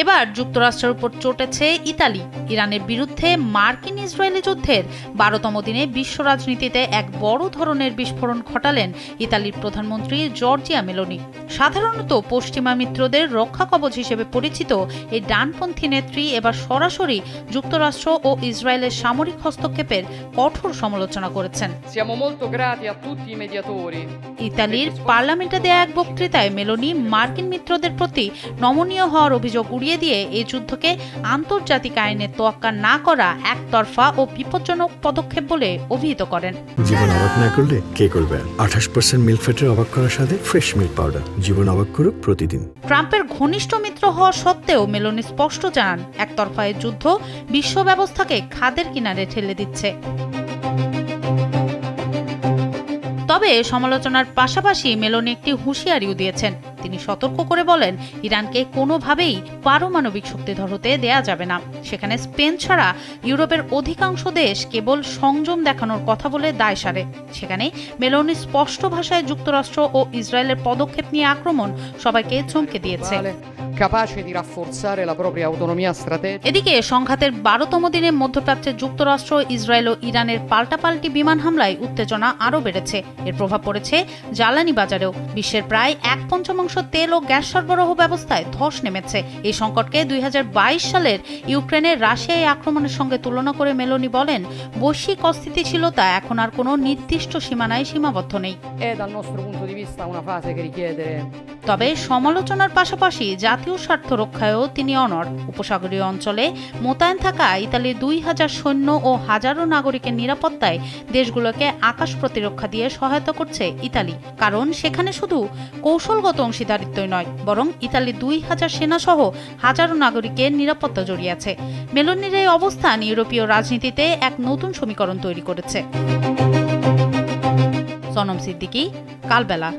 এবার যুক্তরাষ্ট্রের উপর চটেছে ইতালি। ইরানের বিরুদ্ধে মার্কিন ইসরায়েলি যুদ্ধের ১২তম দিনে বিশ্ব রাজনীতিতে এক বড় ধরনের বিস্ফোরণ ঘটালেন ইতালির প্রধানমন্ত্রী জর্জিয়া মেলোনি। সাধারণত পশ্চিমা মিত্রদের রক্ষা কবচ হিসেবে পরিচিত এই ডানপন্থী নেত্রী এবার সরাসরি যুক্তরাষ্ট্র ও ইসরায়েলের সামরিক হস্তক্ষেপের কঠোর সমালোচনা করেছেন। ইতালির পার্লামেন্টে দেয়া এক বক্তৃতায় মেলোনি মার্কিন মিত্রদের প্রতি নমনীয় হওয়ার অভিযোগ উড়িয়ে দিয়ে এই যুদ্ধকে আন্তর্জাতিক আইনের তোয়াক্কা না করা একতরফা ও বিপজ্জনক পদক্ষেপ বলে অভিহিত করেন। জীবন অবাক না করলে কে করবে? 28% মিল্ক ফ্যাটের অবাক করার সাথে ফ্রেশ মিল্ক পাউডার। জীবন অবাক করুক প্রতিদিন। ট্রাম্পের ঘনিষ্ঠ মিত্র হওয়া সত্ত্বেও মেলোনি স্পষ্ট জানান, একতরফা এই যুদ্ধ বিশ্ব ব্যবস্থাকে খাদের কিনারে ঠেলে দিচ্ছে। তবে সমালোচনার পাশাপাশি মেলোনি একটি হুঁশিয়ারিও দিয়েছেন। তিনি সতর্ক করে বলেন, ইরানকে কোনোভাবেই পারমাণবিক শক্তিধর হতে দেয়া যাবে না। সেখানে স্পেন ছাড়া ইউরোপের অধিকাংশ দেশ কেবল সংযম দেখানোর কথা বলে দায় সারে। সেখানে মেলোনি স্পষ্ট ভাষায় যুক্তরাষ্ট্র ও ইসরায়েলের পদক্ষেপ নিয়ে আক্রমণ সবাইকে চমকে দিয়েছে। এদিকে সংঘাতের ১২তম দিনে মধ্যপ্রাচ্যে যুক্তরাষ্ট্র, ইসরায়েল ও ইরানের পাল্টাপাল্টি বিমান হামলায় উত্তেজনা আরও বেড়েছে। এর প্রভাব পড়েছে জ্বালানি বাজারেও। বিশ্বের প্রায় ১/৫ তেল ও গ্যাস সরবরাহ ব্যবস্থায় ধস নেমেছে। এই সংকটকে ২০২২ সালের ইউক্রেনের রাশিয়ায় আক্রমণের সঙ্গে তুলনা করে মেলোনি বলেন, বৈশ্বিক অস্থিতিশীলতা এখন আর কোনো নির্দিষ্ট সীমানায় সীমাবদ্ধ নেই। তবে সমালোচনার পাশাপাশি জাতীয় স্বার্থ রক্ষায়ও তিনি অনড়। উপসাগরীয় অঞ্চলে মোতায়েন থাকা ইতালির ২,০০০ সৈন্য ও হাজারো নাগরিকের নিরাপত্তায় দেশগুলোকে আকাশ প্রতিরক্ষা দিয়ে সহায়তা করছে ইতালি। কারণ সেখানে শুধু কৌশলগত অংশীদারিত্বই নয়, বরং ইতালির ২,০০০ সেনাসহ হাজারো নাগরিকের নিরাপত্তা জড়িয়ে আছে। মেলোনির এই অবস্থান ইউরোপীয় রাজনীতিতে এক নতুন সমীকরণ তৈরি করেছে। সনম সিদ্দিকী, কালবেলা।